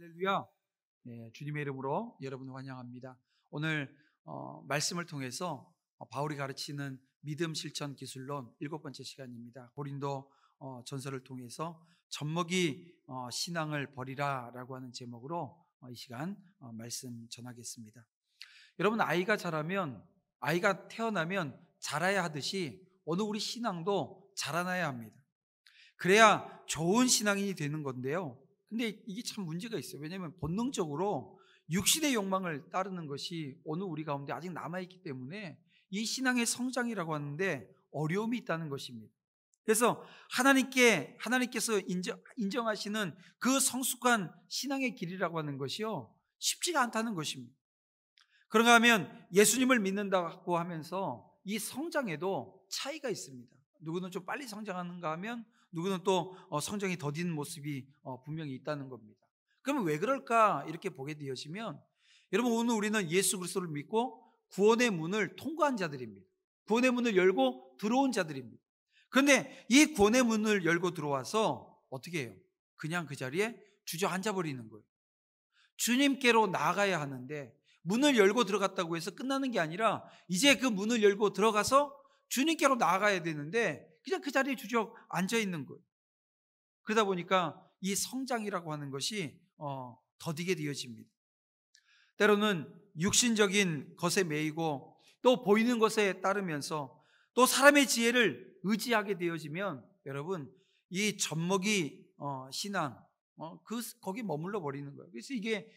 할렐루야. 네, 주님의 이름으로 여러분을 환영합니다. 오늘 말씀을 통해서 바울이 가르치는 믿음 실천 기술론 7번째 시간입니다. 고린도 전서를 통해서 젖먹이 신앙을 버리라 라고 하는 제목으로 이 시간 말씀 전하겠습니다. 여러분, 아이가 태어나면 자라야 하듯이 오늘 우리 신앙도 자라나야 합니다. 그래야 좋은 신앙인이 되는 건데요. 근데 이게 참 문제가 있어요. 왜냐하면 본능적으로 육신의 욕망을 따르는 것이 오늘 우리 가운데 아직 남아있기 때문에 이 신앙의 성장이라고 하는데 어려움이 있다는 것입니다. 그래서 하나님께서 인정하시는 그 성숙한 신앙의 길이라고 하는 것이요, 쉽지가 않다는 것입니다. 그런가 하면 예수님을 믿는다고 하면서 이 성장에도 차이가 있습니다. 누구는 좀 빨리 성장하는가 하면 누구는 또 성장이 더딘 모습이 분명히 있다는 겁니다. 그러면 왜 그럴까 이렇게 보게 되어지면, 여러분, 오늘 우리는 예수 그리스도를 믿고 구원의 문을 통과한 자들입니다. 구원의 문을 열고 들어온 자들입니다. 그런데 이 구원의 문을 열고 들어와서 어떻게 해요? 그냥 그 자리에 주저앉아 버리는 거예요. 주님께로 나아가야 하는데 문을 열고 들어갔다고 해서 끝나는 게 아니라 이제 그 문을 열고 들어가서 주님께로 나아가야 되는데 그냥 그 자리에 주저앉아 있는 거예요. 그러다 보니까 이 성장이라고 하는 것이 더디게 되어집니다. 때로는 육신적인 것에 매이고 또 보이는 것에 따르면서 또 사람의 지혜를 의지하게 되어지면, 여러분, 이 젖먹이 신앙 거기 머물러 버리는 거예요. 그래서 이게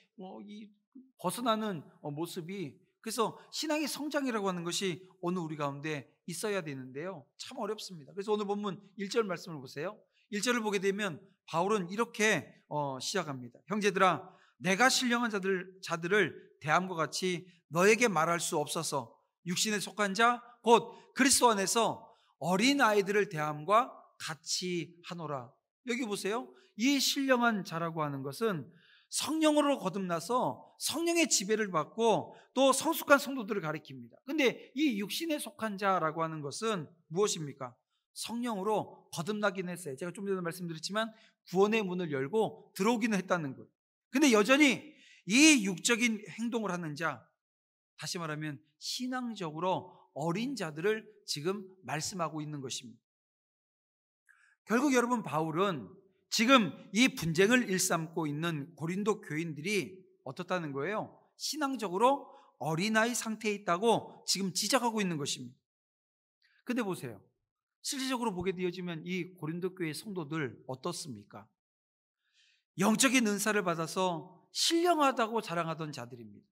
이 벗어나는 모습이, 그래서 신앙의 성장이라고 하는 것이 오늘 우리 가운데 있어야 되는데요, 참 어렵습니다. 그래서 오늘 본문 1절 말씀을 보세요. 1절을 보게 되면 바울은 이렇게 시작합니다. 형제들아, 내가 신령한 자들을 대함과 같이 너에게 말할 수 없어서 육신에 속한 자 곧 그리스도 안에서 어린 아이들을 대함과 같이 하노라. 여기 보세요. 이 신령한 자라고 하는 것은 성령으로 거듭나서 성령의 지배를 받고 또 성숙한 성도들을 가리킵니다. 근데 이 육신에 속한 자라고 하는 것은 무엇입니까? 성령으로 거듭나긴 했어요. 제가 좀 전에 말씀드렸지만 구원의 문을 열고 들어오기는 했다는 거예요. 근데 여전히 이 육적인 행동을 하는 자, 다시 말하면 신앙적으로 어린 자들을 지금 말씀하고 있는 것입니다. 결국 여러분, 바울은 지금 이 분쟁을 일삼고 있는 고린도 교인들이 어떻다는 거예요? 신앙적으로 어린아이 상태에 있다고 지금 지적하고 있는 것입니다. 근데 보세요. 실질적으로 보게 되어지면 이 고린도 교회 성도들 어떻습니까? 영적인 은사를 받아서 신령하다고 자랑하던 자들입니다.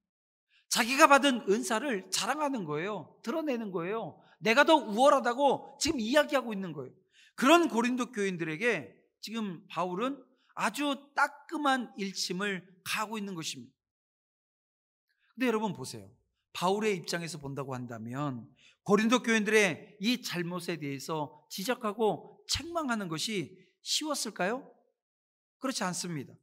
자기가 받은 은사를 자랑하는 거예요. 드러내는 거예요. 내가 더 우월하다고 지금 이야기하고 있는 거예요. 그런 고린도 교인들에게 지금 바울은 아주 따끔한 일침을 가하고 있는 것입니다. 근데 여러분 보세요. 바울의 입장에서 본다고 한다면 고린도 교인들의 이 잘못에 대해서 지적하고 책망하는 것이 쉬웠을까요? 그렇지 않습니다.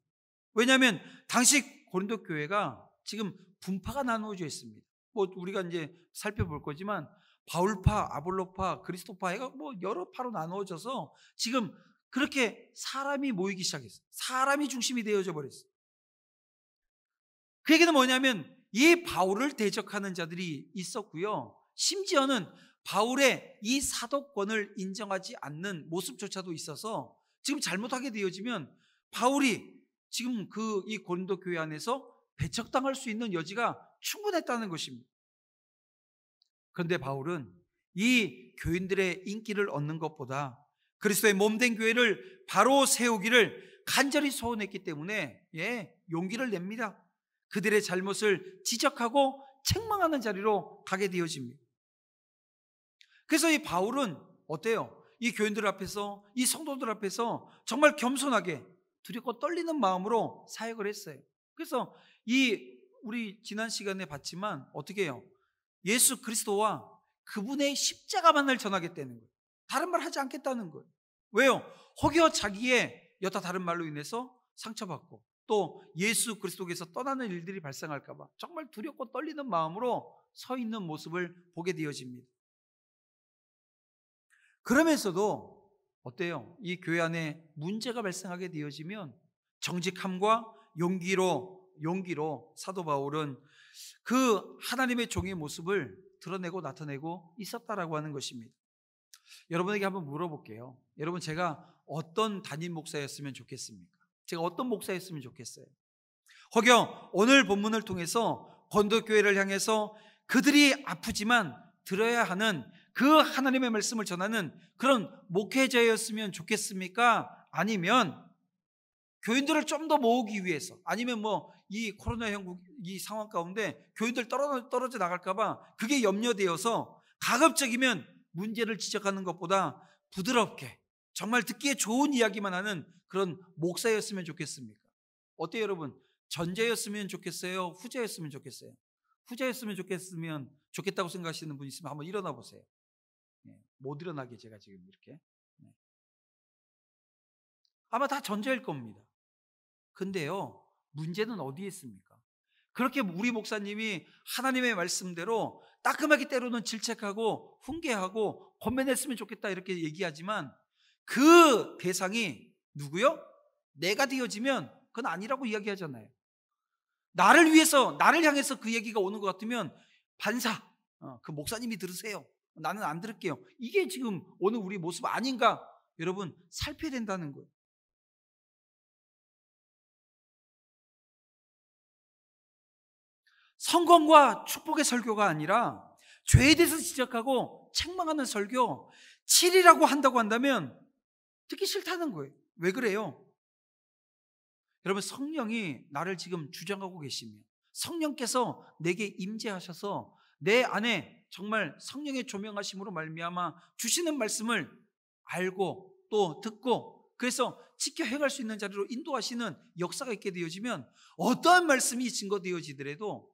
왜냐하면 당시 고린도 교회가 지금 분파가 나누어져 있습니다. 우리가 이제 살펴볼 거지만 바울파, 아볼로파, 그리스도파 해가 여러 파로 나누어져서 지금 그렇게 사람이 모이기 시작했어요. 사람이 중심이 되어져 버렸어요. 그 얘기는 뭐냐면 이 바울을 대적하는 자들이 있었고요. 심지어는 바울의 이 사도권을 인정하지 않는 모습조차도 있어서 지금 잘못하게 되어지면 바울이 지금 이 고린도 교회 안에서 배척당할 수 있는 여지가 충분했다는 것입니다. 그런데 바울은 이 교인들의 인기를 얻는 것보다 그리스도의 몸된 교회를 바로 세우기를 간절히 소원했기 때문에 용기를 냅니다. 그들의 잘못을 지적하고 책망하는 자리로 가게 되어집니다. 그래서 이 바울은 어때요? 이 교인들 앞에서, 이 성도들 앞에서 정말 겸손하게 두렵고 떨리는 마음으로 사역을 했어요. 그래서 우리 지난 시간에 봤지만 어떻게 해요? 예수 그리스도와 그분의 십자가만을 전하겠다는 거예요. 다른 말 하지 않겠다는 거예요. 왜요? 혹여 자기의 여타 다른 말로 인해서 상처받고 또 예수 그리스도께서 떠나는 일들이 발생할까 봐 정말 두렵고 떨리는 마음으로 서 있는 모습을 보게 되어집니다. 그러면서도 어때요? 이 교회 안에 문제가 발생하게 되어지면 정직함과 용기로 사도 바울은 그 하나님의 종의 모습을 드러내고 나타내고 있었다라고 하는 것입니다. 여러분에게 한번 물어볼게요. 여러분, 제가 어떤 담임 목사였으면 좋겠습니까? 제가 어떤 목사였으면 좋겠어요? 혹여 오늘 본문을 통해서 건도교회를 향해서 그들이 아프지만 들어야 하는 그 하나님의 말씀을 전하는 그런 목회자였으면 좋겠습니까? 아니면 교인들을 좀 더 모으기 위해서, 아니면 이 코로나 형국 이 상황 가운데 교인들 떨어져 나갈까봐 그게 염려되어서 가급적이면 문제를 지적하는 것보다 부드럽게 정말 듣기에 좋은 이야기만 하는 그런 목사였으면 좋겠습니까? 어때요, 여러분? 전자였으면 좋겠어요? 후자였으면 좋겠어요? 후자였으면 좋겠다고 생각하시는 분 있으면 한번 일어나 보세요. 못 일어나게 제가 지금 이렇게. 아마 다 전자일 겁니다. 근데요, 문제는 어디에 있습니까? 그렇게 우리 목사님이 하나님의 말씀대로 따끔하게 때로는 질책하고 훈계하고 권면했으면 좋겠다 이렇게 얘기하지만 그 대상이 누구요? 내가 되어지면 그건 아니라고 이야기하잖아요. 나를 위해서, 나를 향해서 그 얘기가 오는 것 같으면 반사, 그 목사님이 들으세요, 나는 안 들을게요, 이게 지금 오늘 우리 모습 아닌가? 여러분, 살펴야 된다는 거예요. 성공과 축복의 설교가 아니라 죄에 대해서 지적하고 책망하는 설교, 7이라고 한다고 한다면 듣기 싫다는 거예요. 왜 그래요? 여러분, 성령이 나를 지금 주장하고 계시면, 성령께서 내게 임재하셔서 내 안에 정말 성령의 조명하심으로 말미암아 주시는 말씀을 알고 또 듣고, 그래서 지켜 해갈 수 있는 자리로 인도하시는 역사가 있게 되어지면 어떠한 말씀이 증거되어지더라도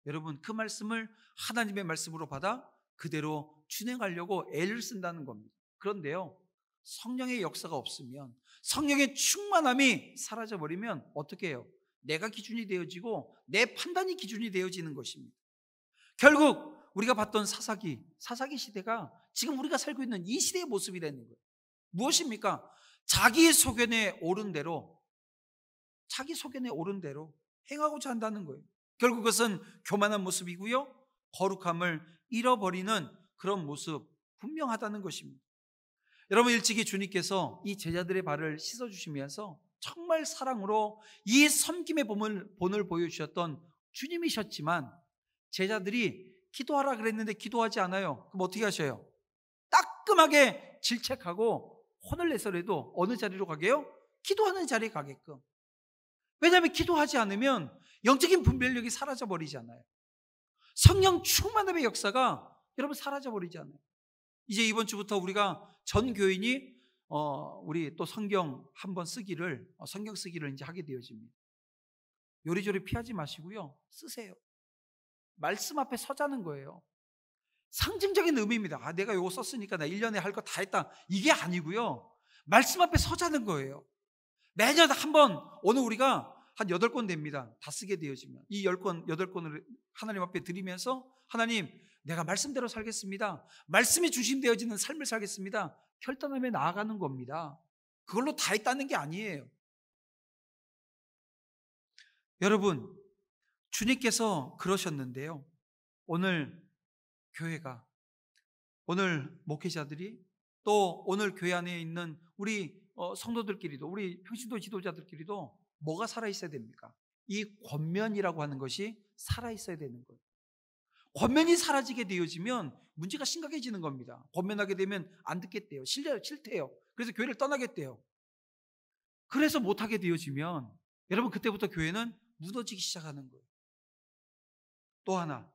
여러분, 그 말씀을 하나님의 말씀으로 받아 그대로 준행하려고 애를 쓴다는 겁니다. 그런데요, 성령의 역사가 없으면, 성령의 충만함이 사라져버리면 어떻게 해요? 내가 기준이 되어지고 내 판단이 기준이 되어지는 것입니다. 결국 우리가 봤던 사사기 시대가 지금 우리가 살고 있는 이 시대의 모습이라는 거예요. 무엇입니까? 자기 소견에 오른 대로 행하고자 한다는 거예요. 결국 그것은 교만한 모습이고요, 거룩함을 잃어버리는 그런 모습, 분명하다는 것입니다. 여러분, 일찍이 주님께서 이 제자들의 발을 씻어주시면서 정말 사랑으로 이 섬김의 본을 보여주셨던 주님이셨지만 제자들이 기도하라 그랬는데 기도하지 않아요. 그럼 어떻게 하셔요? 따끔하게 질책하고 혼을 내서라도 어느 자리로 가게요? 기도하는 자리에 가게끔. 왜냐하면 기도하지 않으면 영적인 분별력이 사라져버리잖아요. 성령 충만함의 역사가 여러분 사라져버리잖아요. 이제 이번 주부터 우리가 전 교인이 우리 또 성경 쓰기를 이제 하게 되어집니다. 요리조리 피하지 마시고요, 쓰세요. 말씀 앞에 서자는 거예요. 상징적인 의미입니다. 내가 이거 썼으니까 나 1년에 할 거 다 했다, 이게 아니고요, 말씀 앞에 서자는 거예요. 매년 한 번, 오늘 우리가 한 8권 됩니다. 다 쓰게 되어지면 이 8권을 하나님 앞에 드리면서, 하나님, 내가 말씀대로 살겠습니다, 말씀이 중심되어지는 삶을 살겠습니다, 결단하며 나아가는 겁니다. 그걸로 다 했다는 게 아니에요. 여러분, 주님께서 그러셨는데요, 오늘 교회가, 오늘 목회자들이, 또 오늘 교회 안에 있는 우리 성도들끼리도, 우리 평신도 지도자들끼리도 뭐가 살아있어야 됩니까? 이 권면이라고 하는 것이 살아있어야 되는 거예요. 권면이 사라지게 되어지면 문제가 심각해지는 겁니다. 권면하게 되면 안 듣겠대요. 싫대요. 그래서 교회를 떠나겠대요. 그래서 못하게 되어지면 여러분, 그때부터 교회는 무너지기 시작하는 거예요. 또 하나,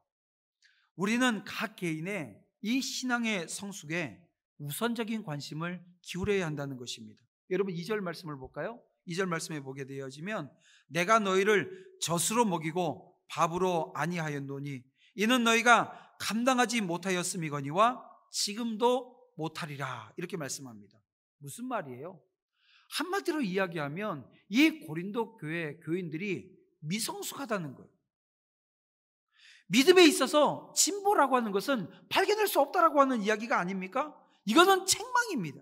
우리는 각 개인의 이 신앙의 성숙에 우선적인 관심을 기울여야 한다는 것입니다. 여러분, 2절 말씀을 볼까요? 2절 말씀에 보게 되어지면, 내가 너희를 젖으로 먹이고 밥으로 아니하였노니 이는 너희가 감당하지 못하였음이거니와 지금도 못하리라, 이렇게 말씀합니다. 무슨 말이에요? 한마디로 이야기하면 이 고린도 교회 교인들이 미성숙하다는 거예요. 믿음에 있어서 진보라고 하는 것은 발견할 수 없다라고 하는 이야기가 아닙니까? 이거는 책망입니다.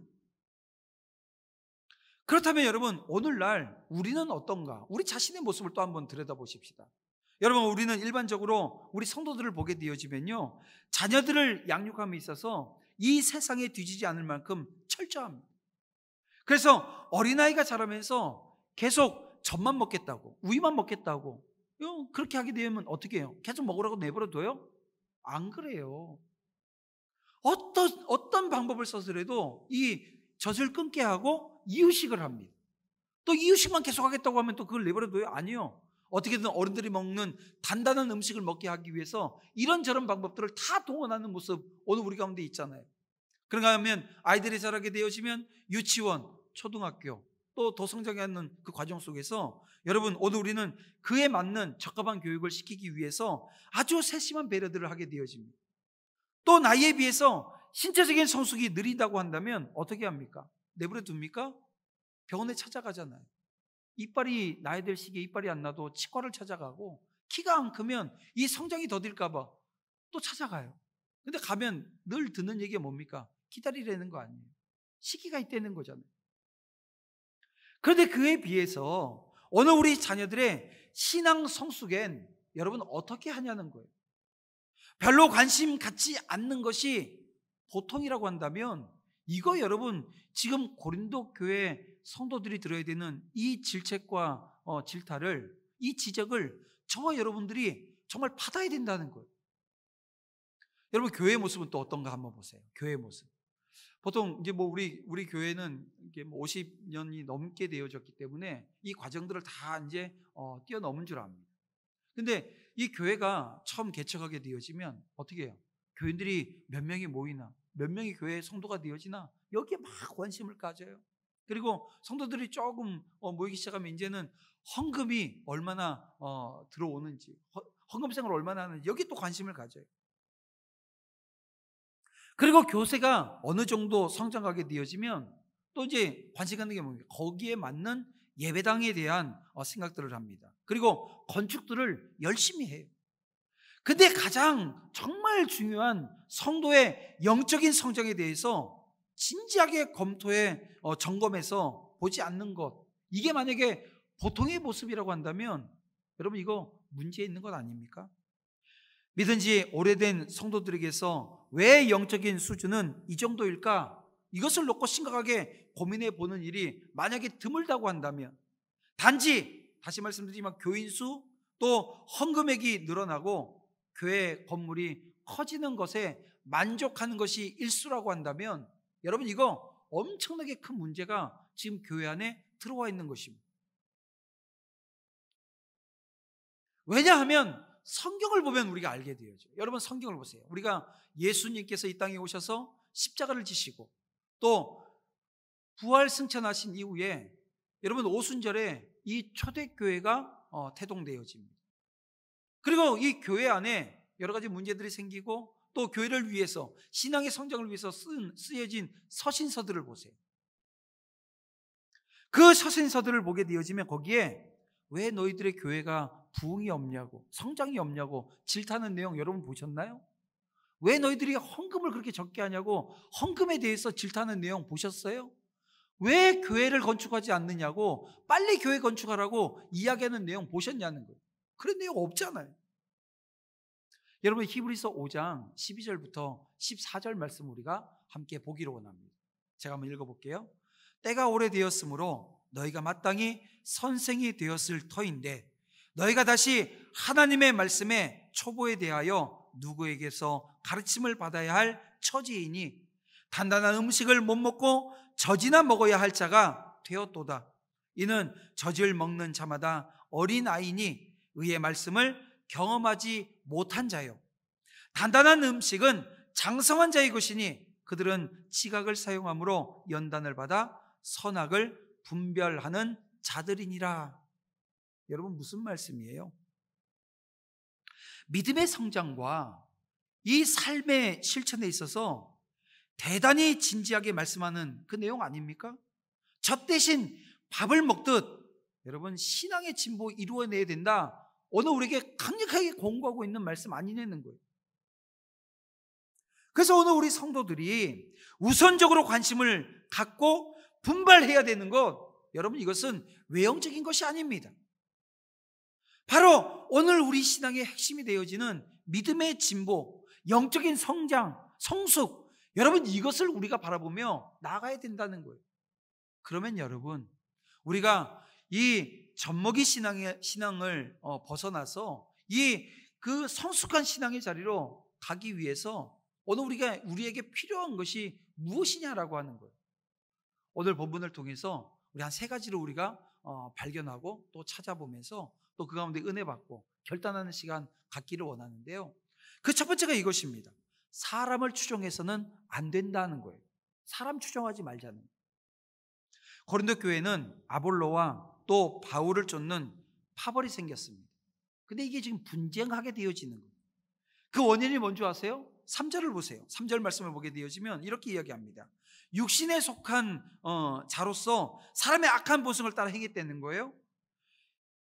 그렇다면 여러분, 오늘날 우리는 어떤가? 우리 자신의 모습을 또 한번 들여다보십시다. 여러분, 우리는 일반적으로 우리 성도들을 보게 되어지면요, 자녀들을 양육함에 있어서 이 세상에 뒤지지 않을 만큼 철저합니다. 그래서 어린아이가 자라면서 계속 젖만 먹겠다고, 우유만 먹겠다고, 그렇게 하게 되면 어떻게 해요? 계속 먹으라고 내버려둬요? 안 그래요. 어떤 방법을 써서라도 이 젖을 끊게 하고 이유식을 합니다. 또 이유식만 계속 하겠다고 하면 또 그걸 내버려둬요? 아니요. 어떻게든 어른들이 먹는 단단한 음식을 먹게 하기 위해서 이런저런 방법들을 다 동원하는 모습 오늘 우리 가운데 있잖아요. 그런가 하면 아이들이 자라게 되어지면 유치원, 초등학교, 또 더 성장하는 그 과정 속에서 여러분, 오늘 우리는 그에 맞는 적합한 교육을 시키기 위해서 아주 세심한 배려들을 하게 되어집니다. 또 나이에 비해서 신체적인 성숙이 느리다고 한다면 어떻게 합니까? 내버려 둡니까? 병원에 찾아가잖아요. 이빨이 나야 될 시기에 이빨이 안 나도 치과를 찾아가고, 키가 안 크면 이 성장이 더딜까 봐 또 찾아가요. 근데 가면 늘 듣는 얘기가 뭡니까? 기다리라는 거 아니에요. 시기가 있다는 거잖아요. 그런데 그에 비해서 오늘 우리 자녀들의 신앙 성숙엔 여러분 어떻게 하냐는 거예요. 별로 관심 갖지 않는 것이 보통이라고 한다면, 이거 여러분, 지금 고린도 교회 성도들이 들어야 되는 이 질책과 질타를, 이 지적을 저와 여러분들이 정말 받아야 된다는 거예요. 여러분, 교회의 모습은 또 어떤가 한번 보세요. 교회의 모습. 보통 이제 뭐 우리 교회는 이게 50년이 넘게 되어졌기 때문에 이 과정들을 다 이제 뛰어넘은 줄 압니다. 근데 이 교회가 처음 개척하게 되어지면 어떻게 해요? 교인들이 몇 명이 모이나, 몇 명이 교회의 성도가 되어지나, 여기에 막 관심을 가져요. 그리고 성도들이 조금 모이기 시작하면 이제는 헌금이 얼마나 들어오는지, 헌금 생활을 얼마나 하는지, 여기 또 관심을 가져요. 그리고 교세가 어느 정도 성장하게 되어지면 또 이제 관심 갖는 게 뭡니까? 거기에 맞는 예배당에 대한 생각들을 합니다. 그리고 건축들을 열심히 해요. 근데 가장 정말 중요한 성도의 영적인 성장에 대해서 진지하게 검토해 점검해서 보지 않는 것, 이게 만약에 보통의 모습이라고 한다면 여러분, 이거 문제 있는 것 아닙니까? 믿은 지 오래된 성도들에게서 왜 영적인 수준은 이 정도일까? 이것을 놓고 심각하게 고민해 보는 일이 만약에 드물다고 한다면, 단지 다시 말씀드리지만 교인 수, 또 헌금액이 늘어나고 교회 건물이 커지는 것에 만족하는 것이 일수라고 한다면, 여러분, 이거 엄청나게 큰 문제가 지금 교회 안에 들어와 있는 것입니다. 왜냐하면 성경을 보면 우리가 알게 되어져. 여러분, 성경을 보세요. 우리가 예수님께서 이 땅에 오셔서 십자가를 지시고 또 부활 승천하신 이후에 여러분, 오순절에 이 초대교회가 태동되어집니다. 그리고 이 교회 안에 여러 가지 문제들이 생기고, 또 교회를 위해서, 신앙의 성장을 위해서 쓰여진 서신서들을 보세요. 그 서신서들을 보게 되어지면 거기에 왜 너희들의 교회가 부흥이 없냐고, 성장이 없냐고 질타하는 내용 여러분 보셨나요? 왜 너희들이 헌금을 그렇게 적게 하냐고 헌금에 대해서 질타하는 내용 보셨어요? 왜 교회를 건축하지 않느냐고 빨리 교회 건축하라고 이야기하는 내용 보셨냐는 거예요. 그런 내용 없잖아요. 여러분, 히브리서 5장 12절부터 14절 말씀 우리가 함께 보기로 원합니다. 제가 한번 읽어볼게요. 때가 오래되었으므로 너희가 마땅히 선생이 되었을 터인데, 너희가 다시 하나님의 말씀에 초보에 대하여 누구에게서 가르침을 받아야 할 처지이니, 단단한 음식을 못 먹고 젖이나 먹어야 할 자가 되었도다. 이는 젖을 먹는 자마다 어린아이니 의의 말씀을 경험하지 못한 자요, 단단한 음식은 장성한 자의 것이니 그들은 지각을 사용함으로 연단을 받아 선악을 분별하는 자들이니라. 여러분, 무슨 말씀이에요? 믿음의 성장과 이 삶의 실천에 있어서 대단히 진지하게 말씀하는 그 내용 아닙니까? 젖 대신 밥을 먹듯 여러분, 신앙의 진보 이루어내야 된다, 오늘 우리에게 강력하게 공고하고 있는 말씀 아니냐는 거예요. 그래서 오늘 우리 성도들이 우선적으로 관심을 갖고 분발해야 되는 것, 여러분 이것은 외형적인 것이 아닙니다. 바로 오늘 우리 신앙의 핵심이 되어지는 믿음의 진보, 영적인 성장, 성숙, 여러분 이것을 우리가 바라보며 나아가야 된다는 거예요. 그러면 여러분 우리가 이 젖먹이 신앙을 벗어나서 그 성숙한 신앙의 자리로 가기 위해서 오늘 우리에게 필요한 것이 무엇이냐라고 하는 거예요. 오늘 본문을 통해서 우리 한 3가지로 우리가 발견하고 또 찾아보면서 또 그 가운데 은혜 받고 결단하는 시간 갖기를 원하는데요. 그 첫 번째가 이것입니다. 사람을 추종해서는 안 된다는 거예요. 사람 추종하지 말자는 거예요. 고린도 교회는 아볼로와 또 바울을 쫓는 파벌이 생겼습니다. 근데 이게 지금 분쟁하게 되어지는 거예요. 그 원인이 뭔지 아세요? 3절을 보세요. 3절 말씀을 보게 되어지면 이렇게 이야기합니다. 육신에 속한 자로서 사람의 악한 본성을 따라 행했다는 거예요.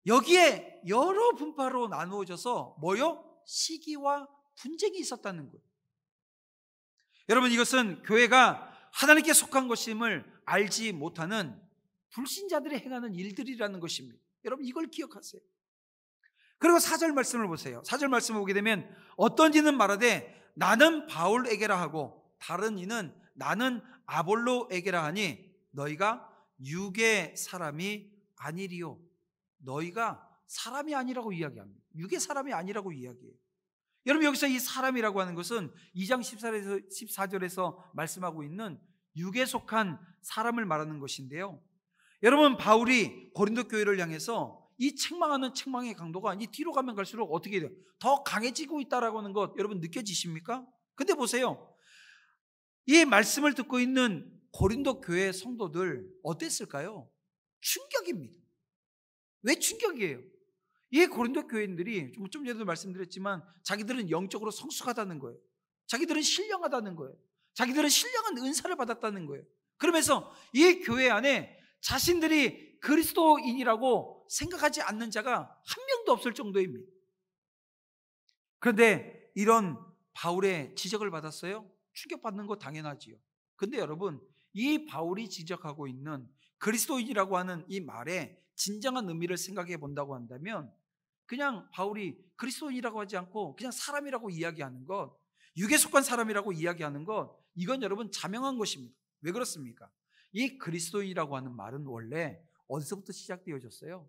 여기에 여러 분파로 나누어져서 뭐요? 시기와 분쟁이 있었다는 거예요. 여러분 이것은 교회가 하나님께 속한 것임을 알지 못하는 불신자들이 행하는 일들이라는 것입니다. 여러분 이걸 기억하세요. 그리고 4절 말씀을 보세요. 4절 말씀을 보게 되면 어떤 이는 말하되 나는 바울에게라 하고 다른 이는 나는 아볼로에게라 하니 너희가 육의 사람이 아니리요. 너희가 사람이 아니라고 이야기합니다. 육의 사람이 아니라고 이야기해요. 여러분 여기서 이 사람이라고 하는 것은 2장 14절에서 말씀하고 있는 육에 속한 사람을 말하는 것인데요. 여러분 바울이 고린도 교회를 향해서 이 책망하는 책망의 강도가 이 뒤로 가면 갈수록 어떻게 돼요? 더 강해지고 있다라고 하는 것 여러분 느껴지십니까? 근데 보세요. 이 말씀을 듣고 있는 고린도 교회 성도들 어땠을까요? 충격입니다. 왜 충격이에요? 이 고린도 교인들이 좀 전에도 말씀드렸지만 자기들은 영적으로 성숙하다는 거예요. 자기들은 신령하다는 거예요. 자기들은 신령한 은사를 받았다는 거예요. 그러면서 이 교회 안에 자신들이 그리스도인이라고 생각하지 않는 자가 한 명도 없을 정도입니다. 그런데 이런 바울의 지적을 받았어요? 충격받는 거 당연하지요. 근데 여러분 이 바울이 지적하고 있는 그리스도인이라고 하는 이 말에 진정한 의미를 생각해 본다고 한다면 그냥 바울이 그리스도인이라고 하지 않고 그냥 사람이라고 이야기하는 것, 육에 속한 사람이라고 이야기하는 것, 이건 여러분 자명한 것입니다. 왜 그렇습니까? 이 그리스도인이라고 하는 말은 원래 어디서부터 시작되어졌어요?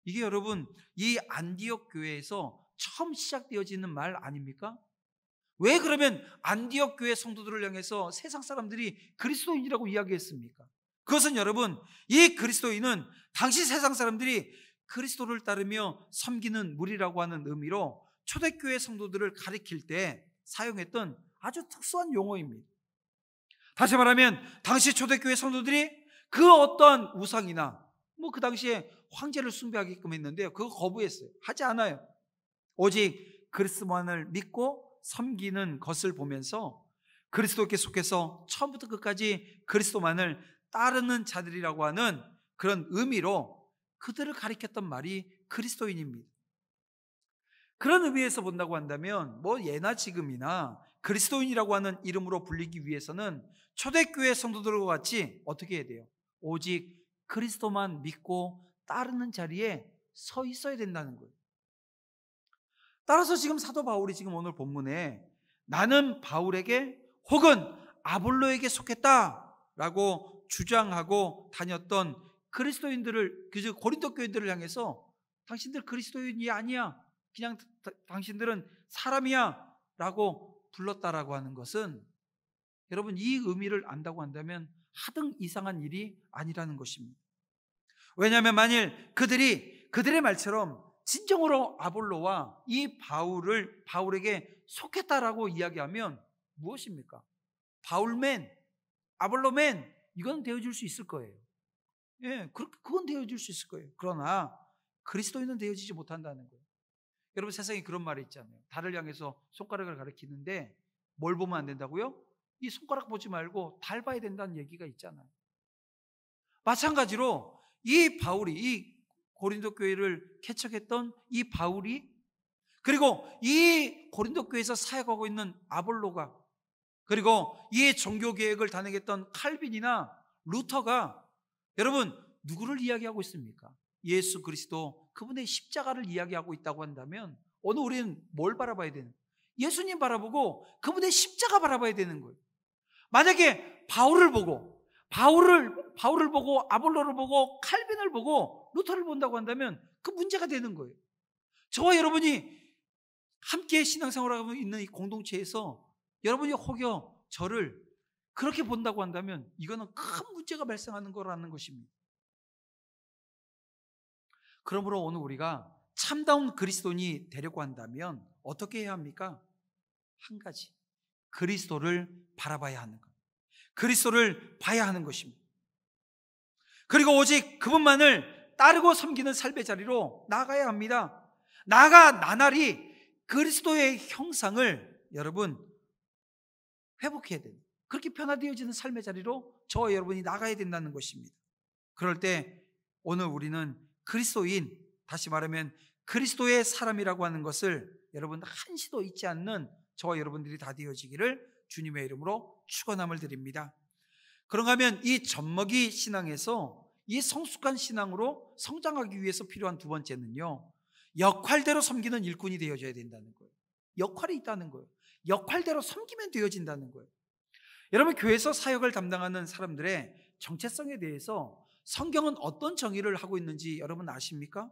이게 여러분 이 안디옥 교회에서 처음 시작되어지는 말 아닙니까? 왜 그러면 안디옥 교회 성도들을 향해서 세상 사람들이 그리스도인이라고 이야기했습니까? 그것은 여러분 이 그리스도인은 당시 세상 사람들이 그리스도를 따르며 섬기는 무리라고 하는 의미로 초대교회 성도들을 가리킬 때 사용했던 아주 특수한 용어입니다. 다시 말하면 당시 초대교회 성도들이 그 어떠한 우상이나 그 당시에 황제를 숭배하게끔 했는데요, 그거 거부했어요. 하지 않아요. 오직 그리스도만을 믿고 섬기는 것을 보면서 그리스도께 속해서 처음부터 끝까지 그리스도만을 따르는 자들이라고 하는 그런 의미로 그들을 가리켰던 말이 그리스도인입니다. 그런 의미에서 본다고 한다면 예나 지금이나 그리스도인이라고 하는 이름으로 불리기 위해서는 초대교회 성도들과 같이 어떻게 해야 돼요? 오직 그리스도만 믿고 따르는 자리에 서 있어야 된다는 거예요. 따라서 지금 사도 바울이 지금 오늘 본문에 나는 바울에게 혹은 아볼로에게 속했다라고 주장하고 다녔던 그리스도인들을, 고린도 교인들을 향해서 당신들 그리스도인이 아니야, 그냥 당신들은 사람이야 라고 불렀다라고 하는 것은 여러분 이 의미를 안다고 한다면 하등 이상한 일이 아니라는 것입니다. 왜냐하면 만일 그들의 말처럼 진정으로 아볼로와 이 바울에게 속했다라고 이야기하면 무엇입니까? 바울맨, 아볼로맨 이건 되어줄 수 있을 거예요. 예, 그건 되어줄 수 있을 거예요. 그러나 그리스도인은 되어지지 못한다는 거예요. 여러분 세상에 그런 말이 있잖아요. 달을 향해서 손가락을 가리키는데 뭘 보면 안 된다고요? 이 손가락 보지 말고 달 봐야 된다는 얘기가 있잖아요. 마찬가지로 이 바울이, 이 고린도 교회를 개척했던 이 바울이, 그리고 이 고린도 교회에서 사역하고 있는 아볼로가, 그리고 이 종교 개혁을 단행했던 칼빈이나 루터가 여러분 누구를 이야기하고 있습니까? 예수 그리스도, 그분의 십자가를 이야기하고 있다고 한다면 오늘 우리는 뭘 바라봐야 되는 거예요? 예수님 바라보고 그분의 십자가 바라봐야 되는 거예요. 만약에 바울을 보고 아볼로를 보고 칼빈을 보고 루터를 본다고 한다면 그 문제가 되는 거예요. 저와 여러분이 함께 신앙생활하고 있는 이 공동체에서 여러분이 혹여 저를 그렇게 본다고 한다면 이거는 큰 문제가 발생하는 거라는 것입니다. 그러므로 오늘 우리가 참다운 그리스도인이 되려고 한다면 어떻게 해야 합니까? 한 가지, 그리스도를 바라봐야 하는 것, 그리스도를 봐야 하는 것입니다. 그리고 오직 그분만을 따르고 섬기는 삶의 자리로 나아가야 합니다. 나아가 나날이 그리스도의 형상을 여러분 회복해야 됩니다. 그렇게 변화되어지는 삶의 자리로 저와 여러분이 나가야 된다는 것입니다. 그럴 때 오늘 우리는 그리스도인, 다시 말하면 그리스도의 사람이라고 하는 것을 여러분 한시도 잊지 않는 저와 여러분들이 다 되어지기를 주님의 이름으로 축원함을 드립니다. 그런가 하면 이 젖먹이 신앙에서 이 성숙한 신앙으로 성장하기 위해서 필요한 두 번째는요, 역할대로 섬기는 일꾼이 되어져야 된다는 거예요. 역할이 있다는 거예요. 역할대로 섬기면 되어진다는 거예요. 여러분, 교회에서 사역을 담당하는 사람들의 정체성에 대해서 성경은 어떤 정의를 하고 있는지 여러분 아십니까?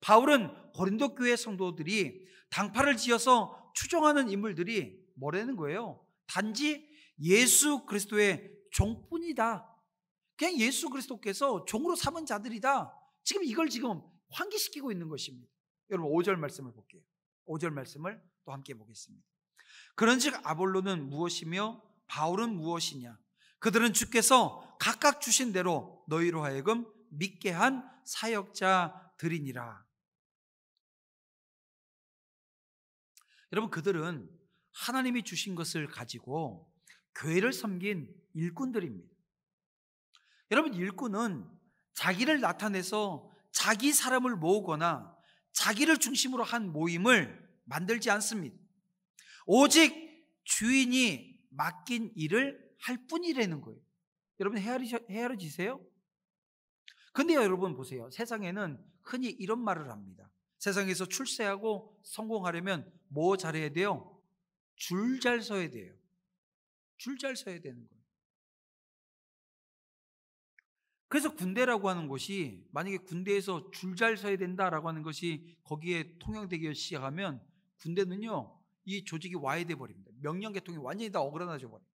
바울은 고린도 교회 성도들이 당파를 지어서 추종하는 인물들이 뭐라는 거예요? 단지 예수 그리스도의 종뿐이다. 그냥 예수 그리스도께서 종으로 삼은 자들이다. 지금 이걸 지금 환기시키고 있는 것입니다. 여러분 5절 말씀을 볼게요. 5절 말씀을 또 함께 보겠습니다. 그런즉 아볼로는 무엇이며 바울은 무엇이냐? 그들은 주께서 각각 주신 대로 너희로 하여금 믿게 한 사역자들이니라. 여러분, 그들은 하나님이 주신 것을 가지고 교회를 섬긴 일꾼들입니다. 여러분, 일꾼은 자기를 나타내서 자기 사람을 모으거나 자기를 중심으로 한 모임을 만들지 않습니다. 오직 주인이 맡긴 일을 할 뿐이라는 거예요. 여러분 헤아려지세요? 근데 여러분 보세요. 세상에는 흔히 이런 말을 합니다. 세상에서 출세하고 성공하려면 뭐 잘해야 돼요? 줄 잘 서야 돼요. 줄 잘 서야 되는 거예요. 그래서 군대라고 하는 것이, 만약에 군대에서 줄 잘 서야 된다라고 하는 것이 거기에 통용되기 시작하면 군대는요, 이 조직이 와해돼 버립니다. 명령 계통이 완전히 다 어그러나져 버려요.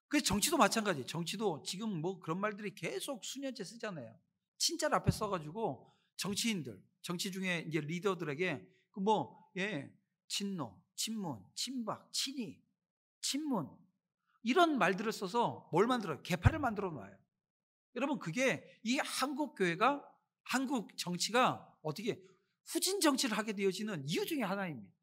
그래서 정치도 마찬가지예요. 정치도 지금 뭐 그런 말들이 계속 수년째 쓰잖아요. 친자를 앞에 써가지고 정치인들, 정치 중에 이제 리더들에게 친노, 친문, 친박, 친이, 친문 이런 말들을 써서 뭘 만들어요? 개파를 만들어 놔요. 여러분, 그게 이 한국 교회가, 한국 정치가 어떻게 후진 정치를 하게 되어지는 이유 중에 하나입니다.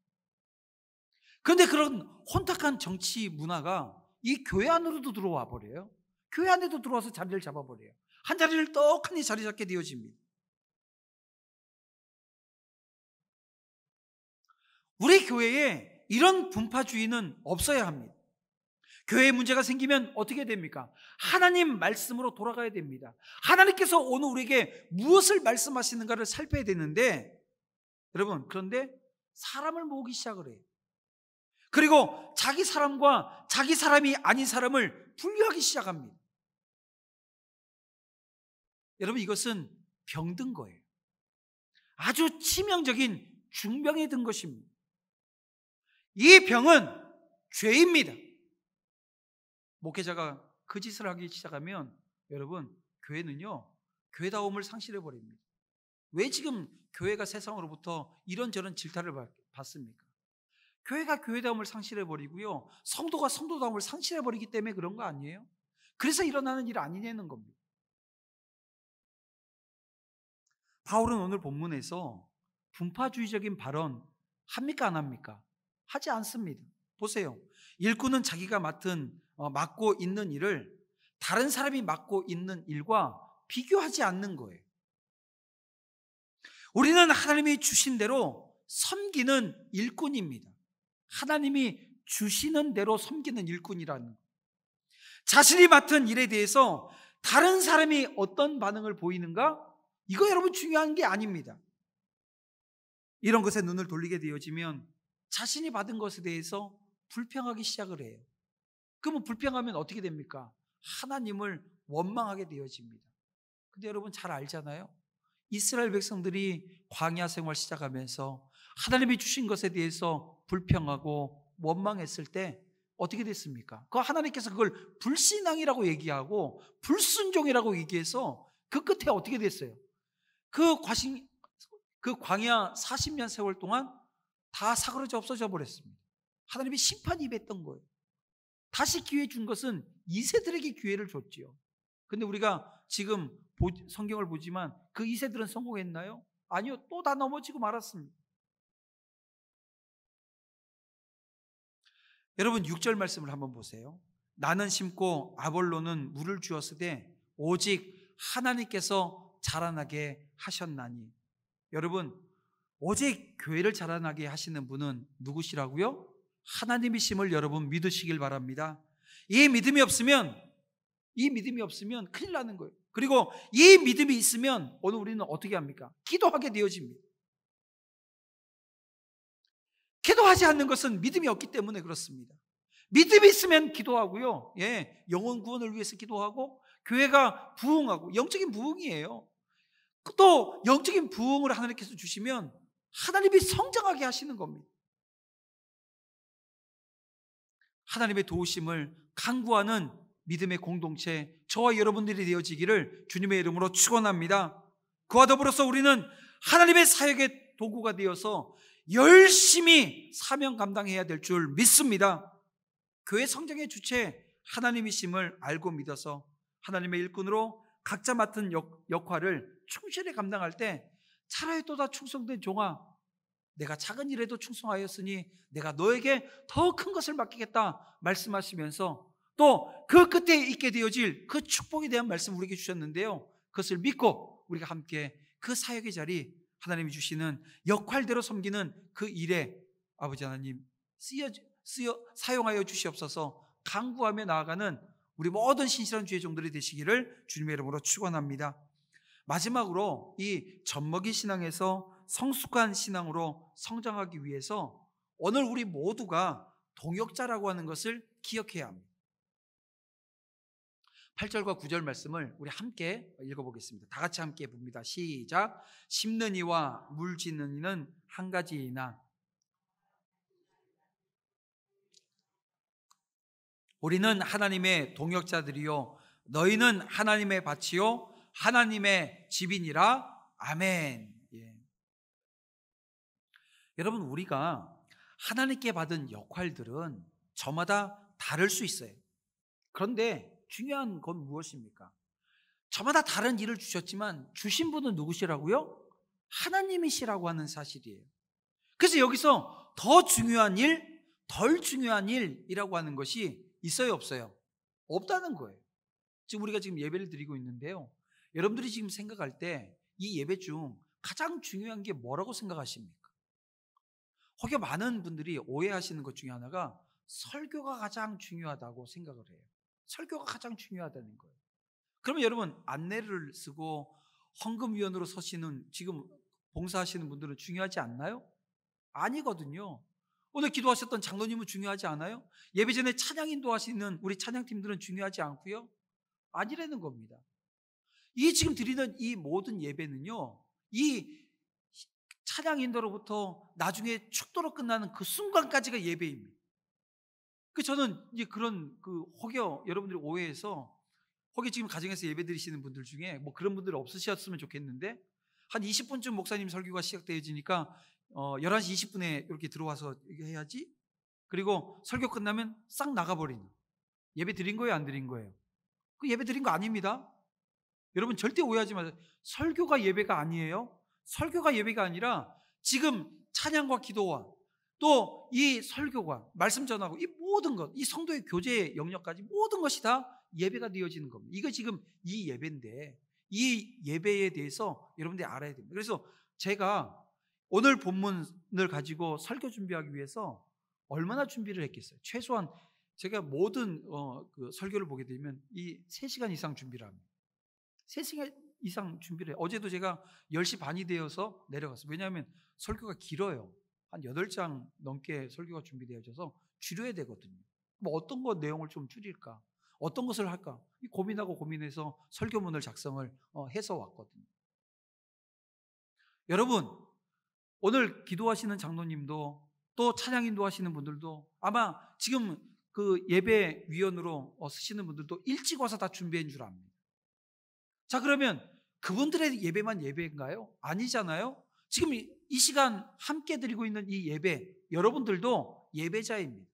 그런데 그런 혼탁한 정치 문화가 이 교회 안으로도 들어와 버려요. 교회 안에도 들어와서 자리를 잡아버려요. 한 자리를 떡하니 자리 잡게 되어집니다. 우리 교회에 이런 분파주의는 없어야 합니다. 교회에 문제가 생기면 어떻게 됩니까? 하나님 말씀으로 돌아가야 됩니다. 하나님께서 오늘 우리에게 무엇을 말씀하시는가를 살펴야 되는데, 여러분, 그런데 사람을 모으기 시작을 해요. 그리고 자기 사람과 자기 사람이 아닌 사람을 분류하기 시작합니다. 여러분, 이것은 병든 거예요. 아주 치명적인 중병에 든 것입니다. 이 병은 죄입니다. 목회자가 그 짓을 하기 시작하면 여러분, 교회는요, 교회다움을 상실해 버립니다. 왜 지금 교회가 세상으로부터 이런저런 질타를 받습니까? 교회가 교회다움을 상실해 버리고요, 성도가 성도다움을 상실해 버리기 때문에 그런 거 아니에요? 그래서 일어나는 일 아니냐는 겁니다. 바울은 오늘 본문에서 분파주의적인 발언 합니까, 안 합니까? 하지 않습니다. 보세요. 일꾼은 자기가 맡고 있는 일을 다른 사람이 맡고 있는 일과 비교하지 않는 거예요. 우리는 하나님이 주신 대로 섬기는 일꾼입니다. 하나님이 주시는 대로 섬기는 일꾼이라는 것. 자신이 맡은 일에 대해서 다른 사람이 어떤 반응을 보이는가? 이거 여러분 중요한 게 아닙니다. 이런 것에 눈을 돌리게 되어지면 자신이 받은 것에 대해서 불평하기 시작을 해요. 그러면 불평하면 어떻게 됩니까? 하나님을 원망하게 되어집니다. 근데 여러분 잘 알잖아요. 이스라엘 백성들이 광야 생활 시작하면서 하나님이 주신 것에 대해서 불평하고 원망했을 때 어떻게 됐습니까? 하나님께서 그걸 불신앙이라고 얘기하고 불순종이라고 얘기해서 그 끝에 어떻게 됐어요? 그 광야 40년 세월 동안 다 사그러져 없어져 버렸습니다. 하나님이 심판이 임했던 거예요. 다시 기회 준 것은 이세들에게 기회를 줬지요. 근데 우리가 지금 성경을 보지만 그 이세들은 성공했나요? 아니요. 또 다 넘어지고 말았습니다. 여러분 6절 말씀을 한번 보세요. 나는 심고 아볼로는 물을 주었으되 오직 하나님께서 자라나게 하셨나니. 여러분 오직 교회를 자라나게 하시는 분은 누구시라고요? 하나님이심을 여러분 믿으시길 바랍니다. 이 믿음이 없으면 큰일 나는 거예요. 그리고 이 믿음이 있으면 오늘 우리는 어떻게 합니까? 기도하게 되어집니다. 기도하지 않는 것은 믿음이 없기 때문에 그렇습니다. 믿음이 있으면 기도하고요. 영혼 구원을 위해서 기도하고 교회가 부흥하고 영적인 부흥이에요. 또 영적인 부흥을 하나님께서 주시면 하나님이 성장하게 하시는 겁니다. 하나님의 도우심을 간구하는 믿음의 공동체 저와 여러분들이 되어지기를 주님의 이름으로 축원합니다. 그와 더불어서 우리는 하나님의 사역의 도구가 되어서 열심히 사명 감당해야 될 줄 믿습니다. 교회 성장의 주체 하나님이심을 알고 믿어서 하나님의 일꾼으로 각자 맡은 역할을 충실히 감당할 때 차라리 또 다 충성된 종아, 내가 작은 일에도 충성하였으니 내가 너에게 더 큰 것을 맡기겠다 말씀하시면서 또 그 끝에 있게 되어질 그 축복에 대한 말씀 우리에게 주셨는데요, 그것을 믿고 우리가 함께 그 사역의 자리, 하나님이 주시는 역할대로 섬기는 그 일에 아버지 하나님 사용하여 주시옵소서. 간구하며 나아가는 우리 모든 신실한 주의 종들이 되시기를 주님의 이름으로 축원합니다. 마지막으로 이 젖먹이 신앙에서 성숙한 신앙으로 성장하기 위해서 오늘 우리 모두가 동역자라고 하는 것을 기억해야 합니다. 8절과 9절 말씀을 우리 함께 읽어보겠습니다. 다 같이 함께 봅니다. 시작. 심는 이와 물 짓는 이는 한 가지이나 우리는 하나님의 동역자들이요 너희는 하나님의 밭이요 하나님의 집이니라. 아멘. 여러분 우리가 하나님께 받은 역할들은 저마다 다를 수 있어요. 그런데 중요한 건 무엇입니까? 저마다 다른 일을 주셨지만 주신 분은 누구시라고요? 하나님이시라고 하는 사실이에요. 그래서 여기서 더 중요한 일, 덜 중요한 일이라고 하는 것이 있어요, 없어요? 없다는 거예요. 지금 우리가 예배를 드리고 있는데요, 여러분들이 지금 생각할 때 이 예배 중 가장 중요한 게 뭐라고 생각하십니까? 혹여 많은 분들이 오해하시는 것 중에 하나가 설교가 가장 중요하다고 생각을 해요. 설교가 가장 중요하다는 거예요. 그러면 여러분 안내를 쓰고 헌금위원으로 서시는 지금 봉사하시는 분들은 중요하지 않나요? 아니거든요. 오늘 기도하셨던 장로님은 중요하지 않아요? 예배 전에 찬양 인도하시는 우리 찬양팀들은 중요하지 않고요? 아니라는 겁니다. 이 지금 드리는 이 모든 예배는요, 이 찬양 인도로부터 나중에 축도로 끝나는 그 순간까지가 예배입니다. 저는 이제 그런 혹여 여러분들이 오해해서 혹여 지금 가정에서 예배 드리시는 분들 중에 그런 분들 없으셨으면 좋겠는데 한 20분쯤 목사님 설교가 시작되어지니까 11시 20분에 이렇게 들어와서 해야지. 그리고 설교 끝나면 싹 나가버리는. 예배 드린 거예요, 안 드린 거예요? 그 예배 드린 거 아닙니다. 여러분 절대 오해하지 마세요. 설교가 예배가 아니에요. 설교가 예배가 아니라 지금 찬양과 기도와 또 이 설교가 말씀 전하고 이 모든 것, 이 성도의 교제 영역까지 모든 것이 다 예배가 되어지는 겁니다. 이거 지금 이 예배인데 이 예배에 대해서 여러분들이 알아야 됩니다. 그래서 제가 오늘 본문을 가지고 설교 준비하기 위해서 얼마나 준비를 했겠어요? 최소한 제가 모든 설교를 보게 되면 이 3시간 이상 준비를 합니다. 3시간 이상 준비를 해요. 어제도 제가 10시 반이 되어서 내려갔어요. 왜냐하면 설교가 길어요. 한 8장 넘게 설교가 준비되어져서 줄여야 되거든요. 뭐 어떤 것 내용을 좀 줄일까? 어떤 것을 할까? 고민하고 고민해서 설교문을 작성을 해서 왔거든요. 여러분, 오늘 기도하시는 장로님도 또 찬양 인도하시는 분들도 아마 지금 그 예배위원으로 쓰시는 분들도 일찍 와서 다 준비한 줄 압니다. 자, 그러면 그분들의 예배만 예배인가요? 아니잖아요. 지금 이 시간 함께 드리고 있는 이 예배, 여러분들도 예배자입니다.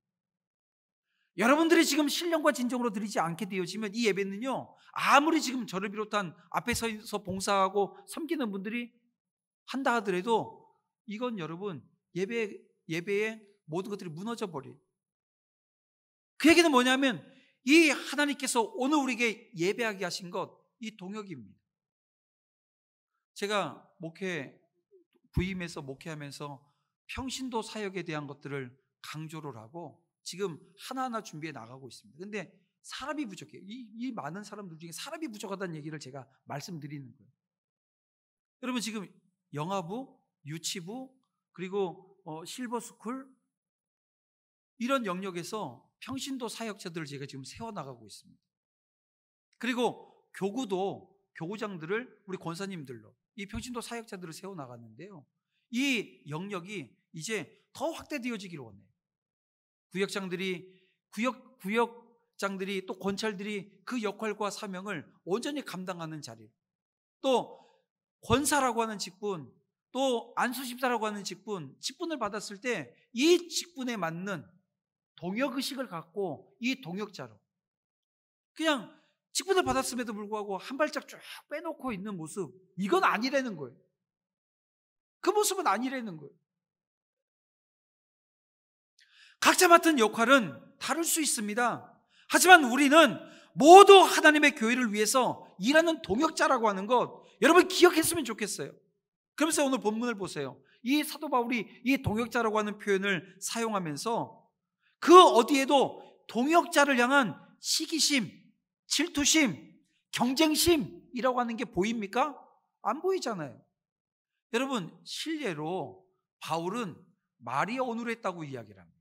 여러분들이 지금 신령과 진정으로 드리지 않게 되어지면 이 예배는요, 아무리 지금 저를 비롯한 앞에 서서 봉사하고 섬기는 분들이 한다 하더라도 이건 여러분 예배의 모든 것들이 무너져 버려요. 그 얘기는 뭐냐면 이 하나님께서 오늘 우리에게 예배하게 하신 것, 이 동역입니다. 제가 부임해서 목회하면서 평신도 사역에 대한 것들을 강조를 하고 지금 하나하나 준비해 나가고 있습니다. 그런데 사람이 부족해요. 이 많은 사람들 중에 사람이 부족하다는 얘기를 제가 말씀드리는 거예요. 여러분, 지금 영아부, 유치부, 그리고 실버스쿨, 이런 영역에서 평신도 사역자들을 제가 지금 세워나가고 있습니다. 그리고 교구장들을 우리 권사님들로 이 평신도 사역자들을 세워나갔는데요, 이 영역이 이제 더 확대되어지기를 원해요. 구역장들이 또 권찰들이 그 역할과 사명을 온전히 감당하는 자리, 또 권사라고 하는 직분, 또 안수집사라고 하는 직분을 받았을 때 이 직분에 맞는 동역의식을 갖고 이 동역자로 그냥 직분을 받았음에도 불구하고 한 발짝 쭉 빼놓고 있는 모습, 이건 아니라는 거예요. 그 모습은 아니라는 거예요. 각자 맡은 역할은 다를 수 있습니다. 하지만 우리는 모두 하나님의 교회를 위해서 일하는 동역자라고 하는 것, 여러분 기억했으면 좋겠어요. 그러면서 오늘 본문을 보세요. 이 사도 바울이 이 동역자라고 하는 표현을 사용하면서 그 어디에도 동역자를 향한 시기심, 질투심, 경쟁심이라고 하는 게 보입니까? 안 보이잖아요. 여러분, 실례로 바울은 말이 어눌했다고 이야기를 합니다.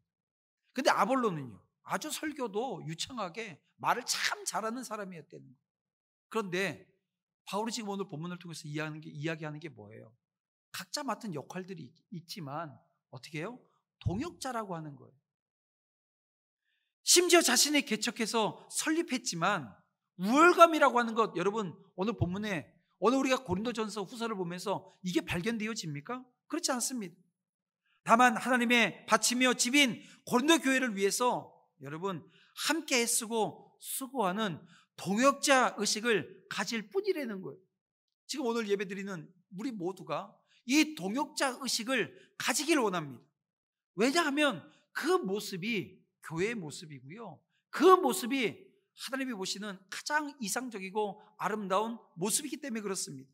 근데 아볼로는요, 아주 설교도 유창하게 말을 참 잘하는 사람이었다는 거예요. 그런데 바울이 지금 오늘 본문을 통해서 이야기하는 게 뭐예요? 각자 맡은 역할들이 있지만 어떻게 해요? 동역자라고 하는 거예요. 심지어 자신이 개척해서 설립했지만 우월감이라고 하는 것, 여러분 오늘 본문에 오늘 우리가 고린도전서 후서를 보면서 이게 발견되어집니까? 그렇지 않습니다. 다만 하나님의 밭이며 집인 고린도 교회를 위해서 여러분 함께 애쓰고 수고하는 동역자 의식을 가질 뿐이라는 거예요. 지금 오늘 예배드리는 우리 모두가 이 동역자 의식을 가지기를 원합니다. 왜냐하면 그 모습이 교회의 모습이고요, 그 모습이 하나님이 보시는 가장 이상적이고 아름다운 모습이기 때문에 그렇습니다.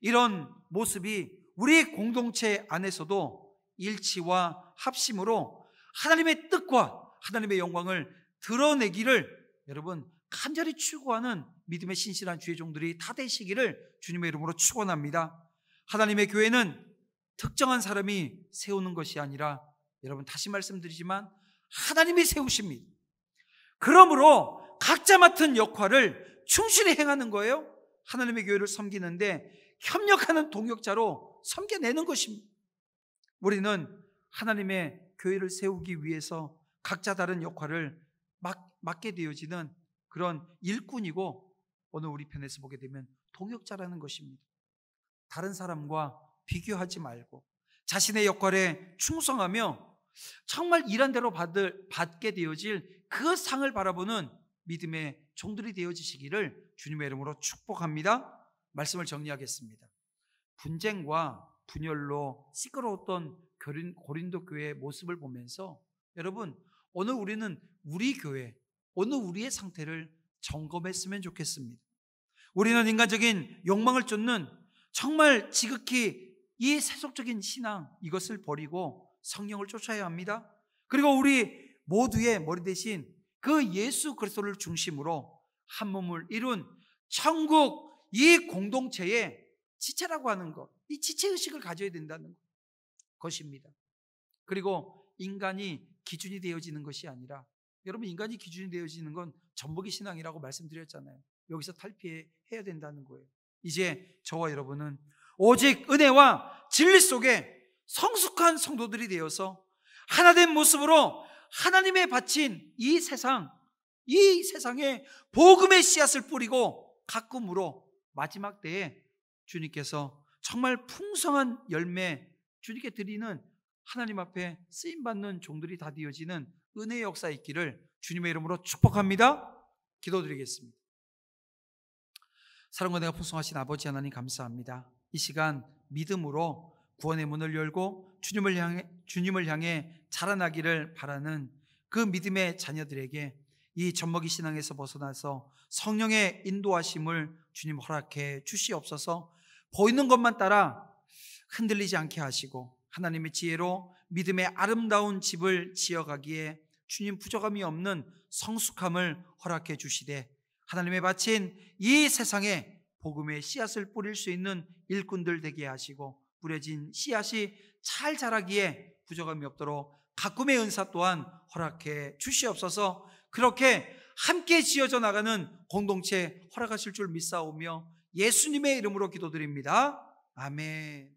이런 모습이 우리 공동체 안에서도 일치와 합심으로 하나님의 뜻과 하나님의 영광을 드러내기를 여러분 간절히 추구하는 믿음의 신실한 주의 종들이 다 되시기를 주님의 이름으로 축원합니다. 하나님의 교회는 특정한 사람이 세우는 것이 아니라 여러분 다시 말씀드리지만 하나님이 세우십니다. 그러므로 각자 맡은 역할을 충실히 행하는 거예요. 하나님의 교회를 섬기는데 협력하는 동역자로 섬겨내는 것입니다. 우리는 하나님의 교회를 세우기 위해서 각자 다른 역할을 맡게 되어지는 그런 일꾼이고, 오늘 우리 편에서 보게 되면 동역자라는 것입니다. 다른 사람과 비교하지 말고 자신의 역할에 충성하며 정말 일한 대로 받게 되어질 그 상을 바라보는 믿음의 종들이 되어지시기를 주님의 이름으로 축복합니다. 말씀을 정리하겠습니다. 분쟁과 분열로 시끄러웠던 고린도 교회의 모습을 보면서 여러분 오늘 우리는 우리 교회, 오늘 우리의 상태를 점검했으면 좋겠습니다. 우리는 인간적인 욕망을 쫓는 정말 지극히 이 세속적인 신앙, 이것을 버리고 성령을 쫓아야 합니다. 그리고 우리 모두의 머리 대신 그 예수 그리스도를 중심으로 한 몸을 이룬 천국 이 공동체의 지체라고 하는 것, 이 지체의식을 가져야 된다는 것입니다. 그리고 인간이 기준이 되어지는 것이 아니라, 여러분, 인간이 기준이 되어지는 건 젖먹이 신앙이라고 말씀드렸잖아요. 여기서 탈피해야 된다는 거예요. 이제 저와 여러분은 오직 은혜와 진리 속에 성숙한 성도들이 되어서 하나된 모습으로 하나님의 바친 이 세상에 복음의 씨앗을 뿌리고 가끔으로 마지막 때에 주님께서 정말 풍성한 열매, 주님께 드리는, 하나님 앞에 쓰임받는 종들이 다 되어지는 은혜의 역사에 있기를 주님의 이름으로 축복합니다. 기도드리겠습니다. 사랑과 내가 풍성하신 아버지 하나님, 감사합니다. 이 시간 믿음으로 구원의 문을 열고 주님을 향해 자라나기를 바라는 그 믿음의 자녀들에게 이 젖먹이 신앙에서 벗어나서 성령의 인도하심을 주님 허락해 주시옵소서. 보이는 것만 따라 흔들리지 않게 하시고 하나님의 지혜로 믿음의 아름다운 집을 지어가기에 주님 부족함이 없는 성숙함을 허락해 주시되, 하나님의 바친 이 세상에 복음의 씨앗을 뿌릴 수 있는 일꾼들 되게 하시고, 뿌려진 씨앗이 잘 자라기에 부족함이 없도록 가꿈의 은사 또한 허락해 주시옵소서. 그렇게 함께 지어져 나가는 공동체 허락하실 줄 믿사오며 예수님의 이름으로 기도드립니다. 아멘.